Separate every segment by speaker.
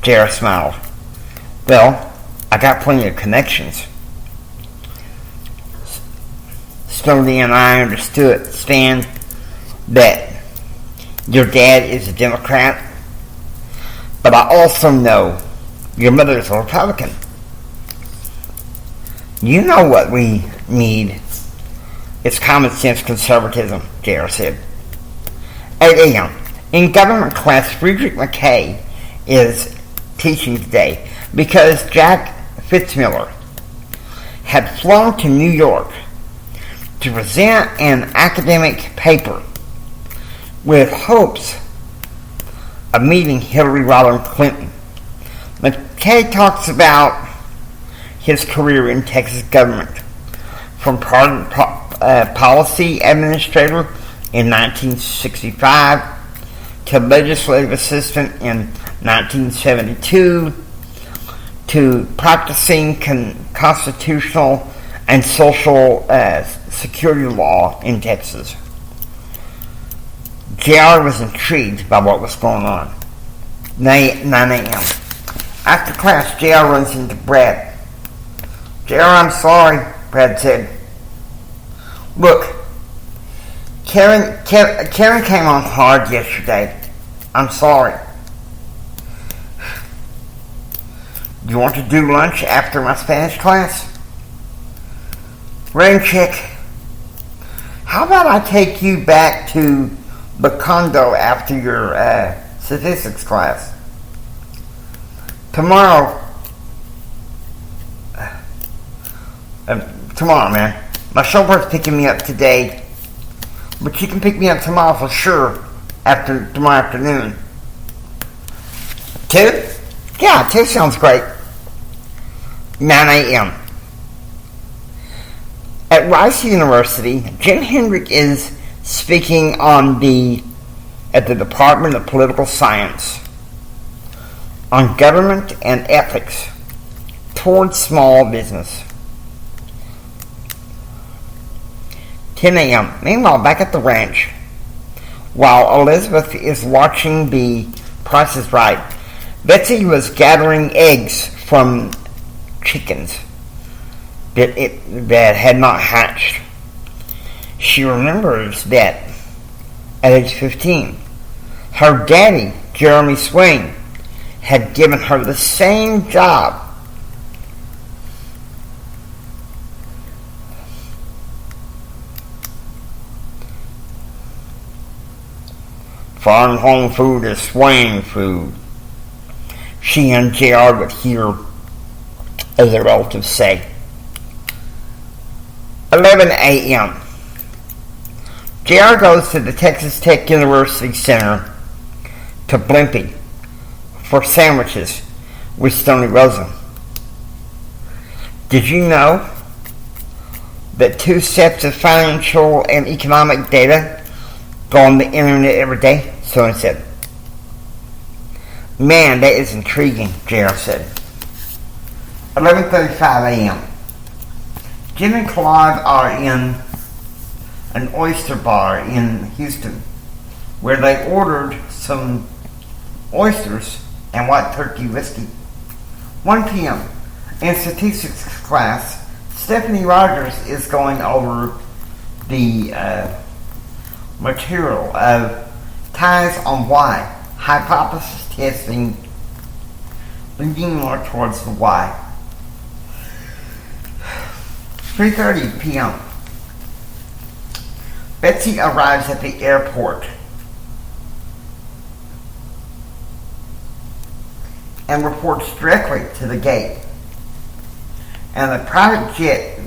Speaker 1: J.R. smiled. Well, I got plenty of connections. Stoney and I understand that your dad is a Democrat, but I also know your mother is a Republican. You know what we need. It's common sense conservatism, J.R. said. 8 a.m. In government class, Friedrich McKay is teaching today because Jack Fitzmiller had flown to New York to present an academic paper with hopes of meeting Hillary Rodham Clinton. McKay talks about his career in Texas government, from policy administrator in 1965 to legislative assistant in 1972 to practicing constitutional and social security law in Texas. J.R. was intrigued by what was going on. 9 a.m. After class, J.R. runs into Brad. J.R., I'm sorry, Brad said. Look, Karen came on hard yesterday. I'm sorry. Do you want to do lunch after my Spanish class? Rain check. How about I take you back to the condo after your statistics class? Tomorrow, man. My chauffeur's picking me up today, but you can pick me up tomorrow for sure tomorrow afternoon. 2? Yeah, 2 sounds great. 9 a.m. At Rice University, Jim Hendrick is speaking at the Department of Political Science on government and ethics towards small business. 10 a.m. Meanwhile, back at the ranch, while Elizabeth is watching the Price is Right, Betsy was gathering eggs from chickens that had not hatched. She remembers that at age 15, her daddy, Jeremy Swain, had given her the same job. Foreign home food is Swain food, she and J.R. would hear other relatives say. 11 a.m. J.R. goes to the Texas Tech University Center to Blimpie for sandwiches with Stoney Rosa. Did you know that 2 sets of financial and economic data go on the internet every day? Stoney said. Man, that is intriguing, J.R. said. 11:35 a.m. Jim and Claude are in an oyster bar in Houston, where they ordered some oysters and white turkey whiskey. 1 p.m. In statistics class, Stephanie Rogers is going over the material of ties on why, hypothesis testing, leaning more towards the why. 3:30 p.m. Betsy arrives at the airport and reports directly to the gate and the private jet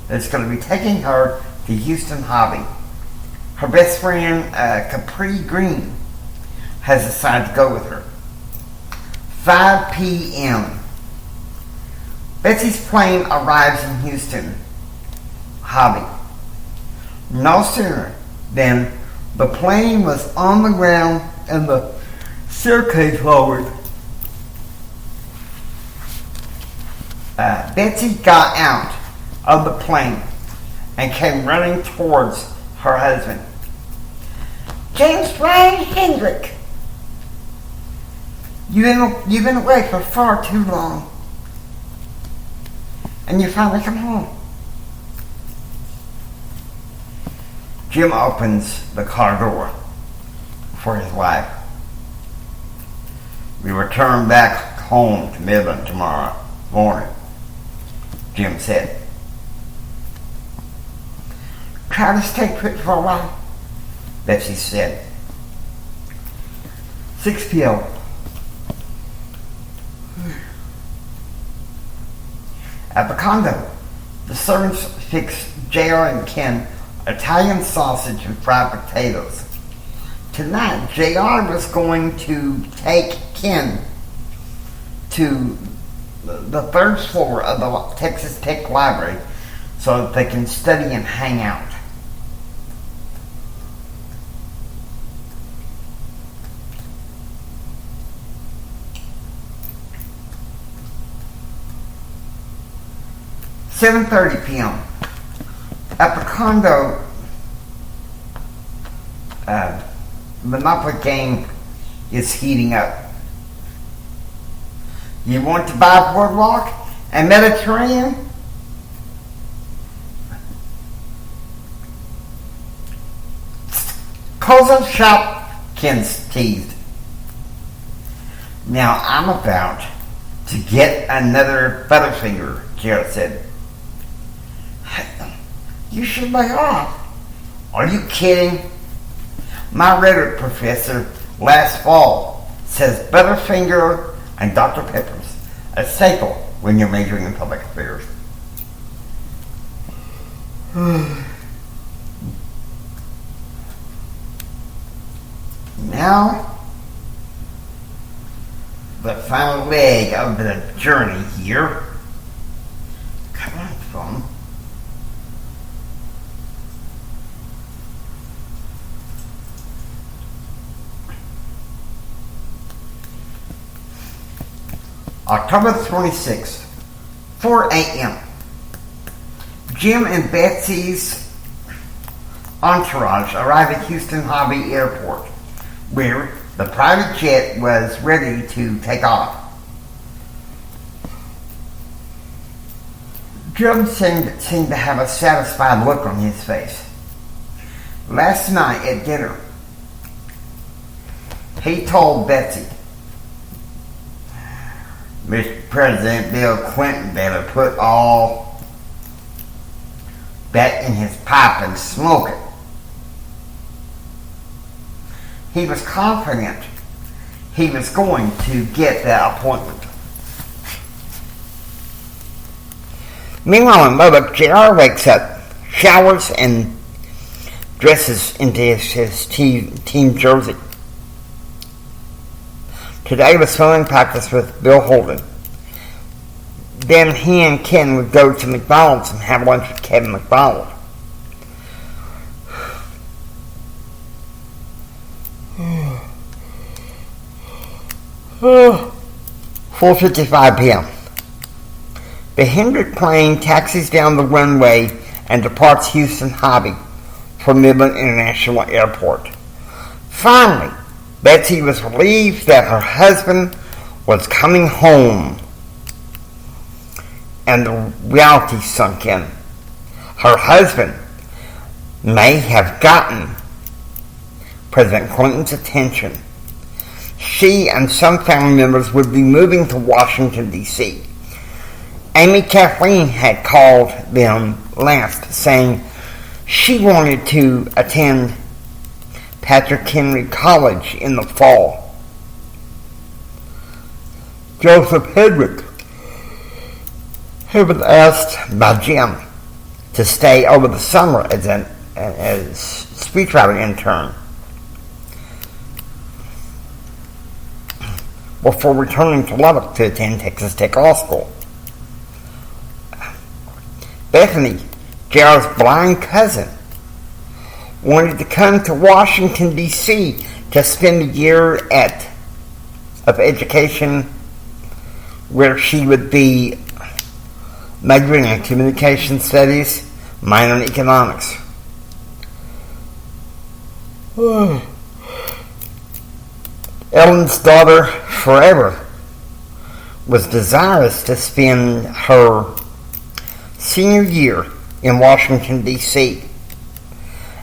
Speaker 1: that's going to be taking her to Houston Hobby. Her best friend, Capri Green, has decided to go with her. 5 p.m. Betsy's plane arrives in Houston Hobby. No sooner than the plane was on the ground and the staircase lowered, Betsy got out of the plane and came running towards her husband. James Brian Hendrick. You've been away for far too long. And you finally come home. Jim opens the car door for his wife. We return back home to Midland tomorrow morning, Jim said. Try to stay put for a while, Betsy said. 6 p.m. At the condo, the servants fixed J.R. and Ken Italian sausage and fried potatoes. Tonight, J.R. was going to take Ken to the third floor of the Texas Tech Library so that they can study and hang out. "7:30 p.m. At the condo, Monopoly game is heating up. You want to buy Boardwalk and Mediterranean? Close up shop," Ken teased. "Now I'm about to get another Butterfinger," Jared said. "You should lay off." "Are you kidding? My rhetoric professor last fall says Butterfinger and Dr. Pepper's a staple when you're majoring in public affairs." Now, the final leg of the journey here. Come on, phone. October 26th, 4 a.m. Jim and Betsy's entourage arrived at Houston Hobby Airport, where the private jet was ready to take off. Jim seemed to have a satisfied look on his face. Last night at dinner, he told Betsy, "Mr. President Bill Clinton better put all that in his pipe and smoke it." He was confident he was going to get that appointment. Meanwhile in Lubbock, J.R. wakes up, showers, and dresses into his team jersey. Today was swimming practice with Bill Holden. Then he and Ken would go to McDonald's and have lunch with Kevin McDonald. Oh, 4:55 p.m. The Hendrick plane taxis down the runway and departs Houston Hobby for Midland International Airport. Finally, Betsy was relieved that her husband was coming home, and the reality sunk in. Her husband may have gotten President Clinton's attention. She and some family members would be moving to Washington, D.C. Amy Kathleen had called them last, saying she wanted to attend Patrick Henry College in the fall. Joseph Hendrick had been asked by Jim to stay over the summer as speechwriting intern before returning to Lubbock to attend Texas Tech Law School. Bethany, J.R.'s blind cousin, wanted to come to Washington, D.C. to spend a year of education where she would be majoring in communication studies, minor in economics. Ellen's daughter, Forever, was desirous to spend her senior year in Washington, D.C.,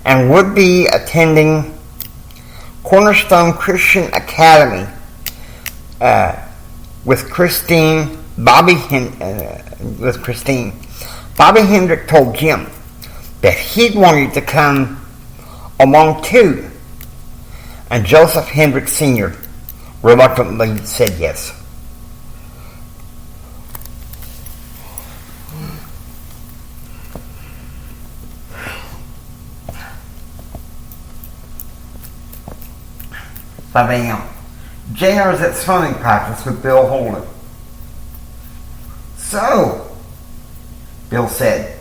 Speaker 1: and would be attending Cornerstone Christian Academy with Christine. Bobby Hendrick told Jim that he'd wanted to come along too, and Joseph Hendrick Sr. reluctantly said yes. By a.m. JR is at swimming practice with Bill Holden. So, Bill said,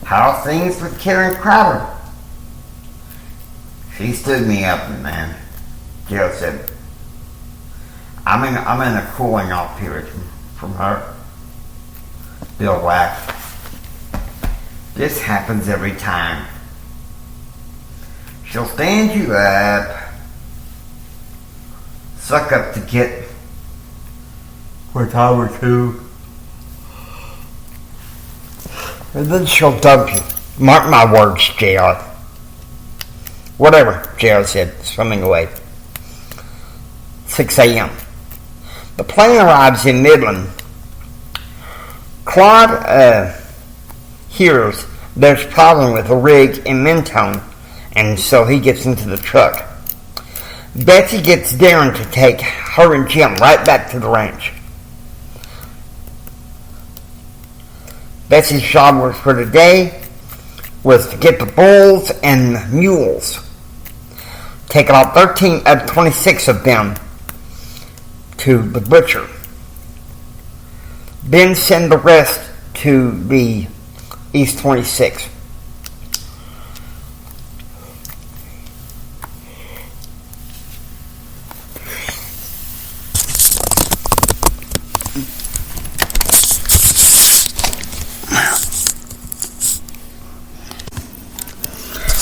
Speaker 1: how are things with Karen Crider? She stood me up, man. JR said, I'm in a cooling off period from her. Bill laughed. This happens every time. She'll stand you up, suck up to get for a time or two, and then she'll dump you. Mark my words, JR. Whatever, JR said, swimming away. 6 a.m. The plane arrives in Midland. Claude hears there's a problem with the rig in Mentone, and so he gets into the truck. Betsy gets Darren to take her and Jim right back to the ranch. Betsy's job for the day was to get the bulls and mules, take about 26 of them to the butcher, then send the rest to the East 26.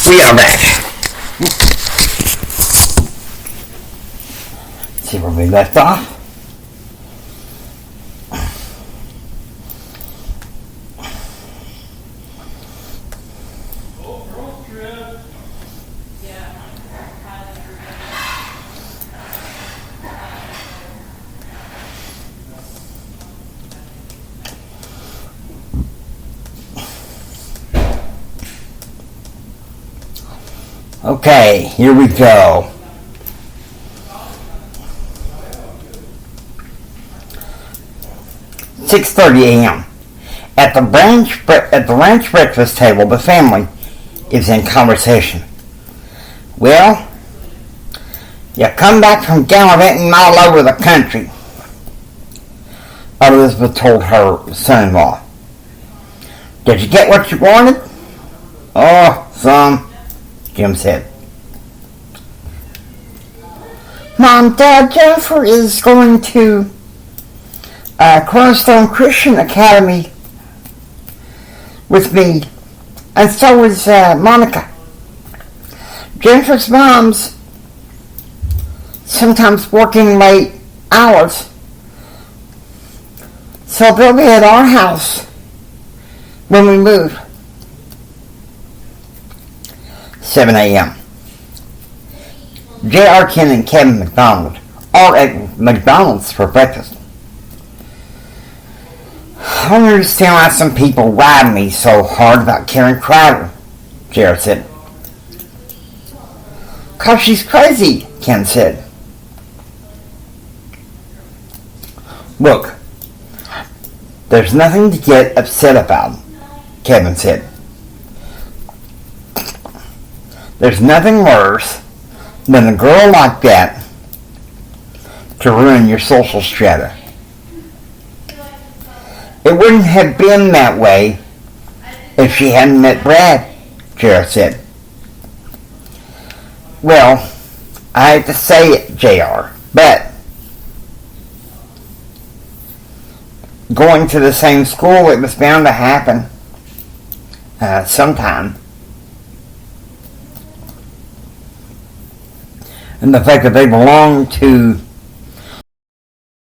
Speaker 1: We are back. See where we left off. Okay, here we go. "6:30 a.m. At the ranch breakfast table, the family is in conversation. Well, you come back from gallivanting all over the country, Elizabeth told her son-in-law. Did you get what you wanted? Oh, some, Jim said. Mom, Dad, Jennifer is going to Cornerstone Christian Academy with me, and so is Monica. Jennifer's mom's sometimes working late hours, so they'll be at our house when we move. 7 a.m. J.R. Ken and Kevin McDonald are at McDonald's for breakfast. I don't understand why some people ride me so hard about Karen Crider, J.R. said. 'Cause she's crazy, Ken said. Look, there's nothing to get upset about, Kevin said. There's nothing worse than a girl like that to ruin your social strata. It wouldn't have been that way if she hadn't met Brad, J.R. said. Well, I hate to say it, J.R., but going to the same school, it was bound to happen sometime. and the fact that they belong to